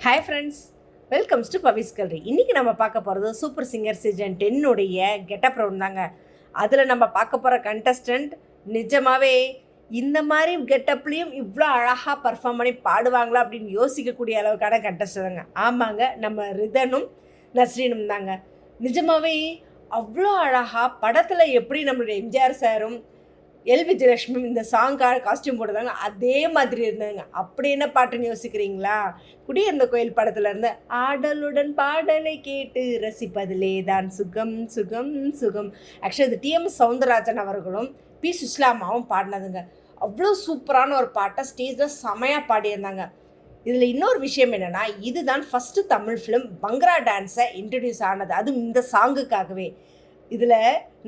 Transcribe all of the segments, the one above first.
Hi friends, welcomes to பவிஸ் கல்ரி. இன்றைக்கி நம்ம பார்க்க போகிறது super singer season 10 getup round தாங்க. அதில் நம்ம பார்க்க போகிற கண்டஸ்டன்ட் நிஜமாகவே இந்த மாதிரி கெட்டப்லேயும் இவ்வளோ அழகாக பர்ஃபார்ம் பண்ணி பாடுவாங்களா அப்படின்னு யோசிக்கக்கூடிய அளவுக்கான கண்டஸ்டன்ட் தாங்க. ஆமாங்க, நம்ம ரிதனும் நஸ்ரீனும் தாங்க. நிஜமாகவே அவ்வளோ அழகாக படத்தில் எப்படி நம்மளுடைய எம்ஜிஆர் சாரும் எல் விஜயலட்சுமி இந்த சாங்காக காஸ்டியூம் போடுறாங்க அதே மாதிரி இருந்தாங்க. அப்படி என்ன பாட்டுன்னு யோசிக்கிறீங்களா? குடியிருந்த கோயில் படத்துலேருந்து ஆடலுடன் பாடலை கேட்டு ரசிப்பதிலே தான் சுகம் சுகம் சுகம். ஆக்சுவலி இது டிஎம் சவுந்தரராஜன் அவர்களும் பி சுஷ்லாமாவும் பாடினதுங்க. அவ்வளோ சூப்பரான ஒரு பாட்டை ஸ்டேஜில் செமையாக பாடியிருந்தாங்க. இதில் இன்னொரு விஷயம் என்னென்னா, இதுதான் first Tamil film Bhangra டான்ஸை introduce ஆனது, அதுவும் இந்த சாங்குக்காகவே. இதில்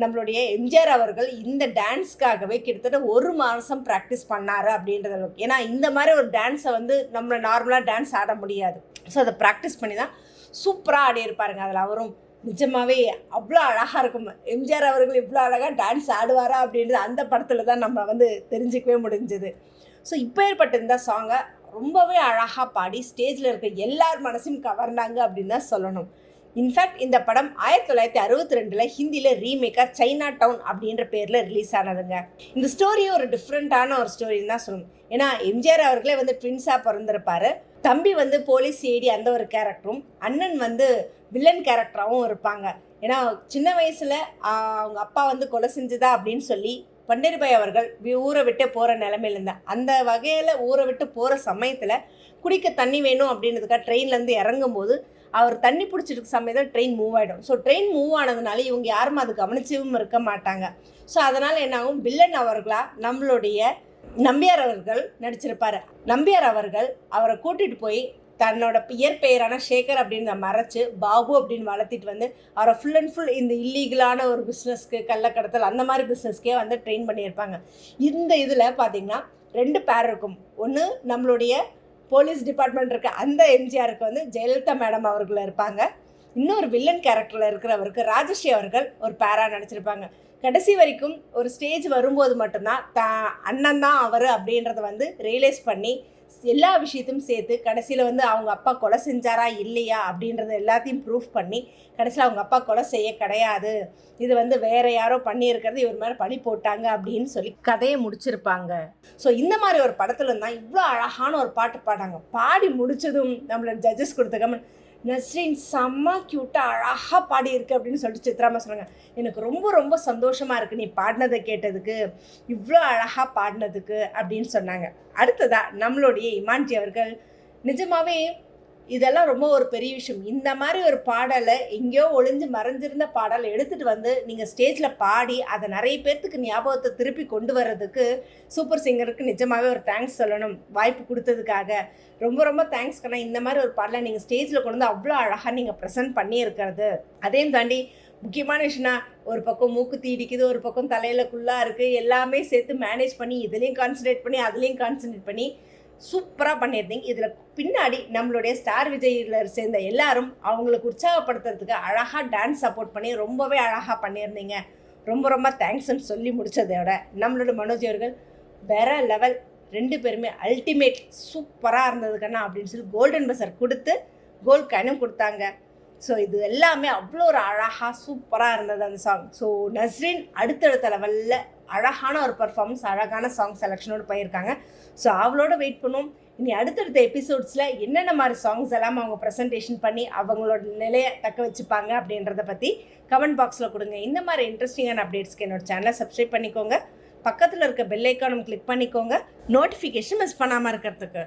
நம்மளுடைய எம்ஜிஆர் அவர்கள் இந்த டான்ஸ்க்காகவே கிட்டத்தட்ட 1 மாதம் ப்ராக்டிஸ் பண்ணார் அப்படின்றது. ஏன்னா இந்த மாதிரி ஒரு டான்ஸை நம்மளை நார்மலாக டான்ஸ் ஆட முடியாது. ஸோ அதை ப்ராக்டிஸ் பண்ணி தான் சூப்பராக ஆடி இருப்பாருங்க. அதில் அவரும் நிஜமாகவே அவ்வளோ அழகாக இருக்கும். எம்ஜிஆர் அவர்கள் இவ்வளோ அழகாக டான்ஸ் ஆடுவாரா அப்படின்றது அந்த படத்தில் தான் நம்ம தெரிஞ்சிக்கவே முடிஞ்சது. ஸோ இப்போ ஏற்பட்ட இந்த சாங்கை ரொம்பவே அழகாக பாடி ஸ்டேஜில் இருக்க எல்லார் மனசையும் கவர்ந்தாங்க அப்படின்னு தான் சொல்லணும். இன்ஃபேக்ட் இந்த படம் 1962 ஹிந்தியில் ரீமேக்காக சைனா டவுன் அப்படின்ற பேரில் ரிலீஸ் ஆனதுங்க. இந்த ஸ்டோரியே ஒரு டிஃப்ரெண்ட்டான ஒரு ஸ்டோரின்னு தான் சொல்லணும். ஏன்னா எம்ஜிஆர் அவர்களே ட்வின்ஸாக பிறந்திருப்பார். தம்பி போலீஸ் ஏடி அந்த ஒரு கேரக்டரும், அண்ணன் வில்லன் கேரக்டராகவும் இருப்பாங்க. ஏன்னா சின்ன வயசில் அவங்க அப்பா கொலை செஞ்சுதா அப்படின்னு சொல்லி பண்டரிபாய் அவர்கள் ஊரை விட்டு போகிற நிலமையில இருந்தால், அந்த வகையில் ஊரை விட்டு போகிற சமயத்தில் குடிக்க தண்ணி வேணும் அப்படின்றதுக்காக ட்ரெயின்லேருந்து இறங்கும்போது அவர் தண்ணி பிடிச்சிருக்க சமயத்தில் ட்ரெயின் மூவ் ஆகிடும். ஸோ ட்ரெயின் மூவ் ஆனதுனால இவங்க யாரும் அது கவனிச்சவும் இருக்க மாட்டாங்க. ஸோ அதனால் என்னாகும், வில்லன் அவர்களாக நம்மளுடைய நம்பியார் அவர்கள் நடிச்சிருப்பார். நம்பியார் அவர்கள் அவரை கூட்டிகிட்டு போய் தன்னோட இயற்பெயரான சேகர் அப்படின்னு மறைச்சு பாபு அப்படின்னு வளர்த்திட்டு அவரை ஃபுல் அண்ட் ஃபுல் இந்த இல்லீகலான ஒரு பிஸ்னஸ்க்கு, கள்ளக்கடத்தல் அந்த மாதிரி பிஸ்னஸ்க்கே ட்ரெயின் பண்ணியிருப்பாங்க. இந்த இதில் பார்த்திங்கன்னா 2 பேர் இருக்கும். ஒன்று நம்மளுடைய போலீஸ் டிபார்ட்மெண்ட் இருக்க அந்த எம்ஜிஆருக்கு ஜெயலலிதா மேடம் அவர்கள் இருப்பாங்க. இன்னொரு வில்லன் கேரக்டரில் இருக்கிறவருக்கு ராஜஸ்ரீ அவர்கள் ஒரு பேரா நடிச்சிருப்பாங்க. கடைசி வரைக்கும் ஒரு ஸ்டேஜ் வரும்போது மட்டும்தான் அண்ணன் தான் அவர் அப்படின்றத ரியலைஸ் பண்ணி எல்லா விஷயத்தையும் சேர்த்து கடைசியில் அவங்க அப்பா கொலை செஞ்சாரா இல்லையா அப்படின்றத எல்லாத்தையும் ப்ரூஃப் பண்ணி கடைசியில் அவங்க அப்பா கொலை செய்ய கிடையாது, இது வேறு யாரோ பண்ணியிருக்கிறது, இவர் மேலே பழி போட்டாங்க அப்படின்னு சொல்லி கதையை முடிச்சிருப்பாங்க. ஸோ இந்த மாதிரி ஒரு படத்தில் தான் இவ்வளோ அழகான ஒரு பாட்டு பாடாங்க. பாடி முடித்ததும் நம்மளோட ஜட்ஜஸ் கொடுத்த கமெண்ட், நஸ்ரீன் செம்ம க்யூட்டாக அழகாக பாடியிருக்கு அப்படின்னு சொல்லிட்டு சித்ராமா சொன்னாங்க. எனக்கு ரொம்ப ரொம்ப சந்தோஷமாக இருக்குது நீ பாடினதை கேட்டதுக்கு, இவ்வளோ அழகாக பாடினதுக்கு அப்படின்னு சொன்னாங்க. அடுத்ததாக நம்மளுடைய இமான்ஜி அவர்கள் நிஜமாகவே இதெல்லாம் ரொம்ப ஒரு பெரிய விஷயம். இந்த மாதிரி ஒரு பாடலை எங்கேயோ ஒளிஞ்சு மறைஞ்சிருந்த பாடலை எடுத்துகிட்டு நீங்கள் ஸ்டேஜில் பாடி அதை நிறைய பேர்த்துக்கு ஞாபகத்தை திருப்பி கொண்டு வர்றதுக்கு சூப்பர் சிங்கருக்கு நிஜமாகவே ஒரு தேங்க்ஸ் சொல்லணும். வாய்ப்பு கொடுத்ததுக்காக ரொம்ப ரொம்ப தேங்க்ஸ் கண்ணா. இந்த மாதிரி ஒரு பாடலை நீங்கள் ஸ்டேஜில் கொண்டு அவ்வளோ அழகாக நீங்கள் ப்ரெசென்ட் பண்ணியிருக்கிறது. அதையும் தாண்டி முக்கியமான விஷயம்னா, ஒரு பக்கம் மூக்கு தீடிக்குது, ஒரு பக்கம் தலையில் குள்ளாக இருக்குது, எல்லாமே சேர்த்து மேனேஜ் பண்ணி இதுலேயும் கான்சன்ட்ரேட் பண்ணி அதுலேயும் கான்சன்ட்ரேட் பண்ணி சூப்பராக பண்ணியிருந்தீங்க. இதில் பின்னாடி நம்மளுடைய ஸ்டார் விஜயில் சேர்ந்த எல்லாரும் அவங்களுக்கு உற்சாகப்படுத்துறதுக்கு அழகாக டான்ஸ் சப்போர்ட் பண்ணி ரொம்பவே அழகாக பண்ணியிருந்தீங்க. ரொம்ப ரொம்ப தேங்க்ஸ்ன்னு சொல்லி முடித்ததோட நம்மளோட மனோஜ் அவர்கள் வேற லெவல், 2 பேருமே அல்டிமேட் சூப்பராக இருந்ததுக்கண்ணா அப்படின்னு சொல்லி கோல்டன் பஸர் கொடுத்து கோல்ட் காயினும் கொடுத்தாங்க. ஸோ இது எல்லாமே அவ்வளோ ஒரு அழகாக சூப்பராக இருந்தது அந்த சாங். ஸோ நஸ்ரீன் அடுத்தடுத்த லெவலில் அழகான ஒரு பர்ஃபார்மன்ஸ், அழகான சாங் செலெக்ஷனோடு போயிருக்காங்க. ஸோ அவளோட வெயிட் பண்ணுவோம். இனி அடுத்தடுத்த எபிசோட்ஸில் என்னென்ன மாதிரி சாங்ஸ் எல்லாம் அவங்க ப்ரெசன்டேஷன் பண்ணி அவங்களோட நிலையை தக்க வச்சுப்பாங்க அப்படின்றத பற்றி கமெண்ட் பாக்ஸில் கொடுங்க. இந்த மாதிரி இன்ட்ரெஸ்டிங்கான அப்டேட்ஸ்க்கு என்னோட சேனலை சப்ஸ்கிரைப் பண்ணிக்கோங்க. பக்கத்தில் இருக்க பெல் ஐக்கானும் கிளிக் பண்ணிக்கோங்க, நோட்டிஃபிகேஷன் மிஸ் பண்ணாமல் இருக்கிறதுக்கு.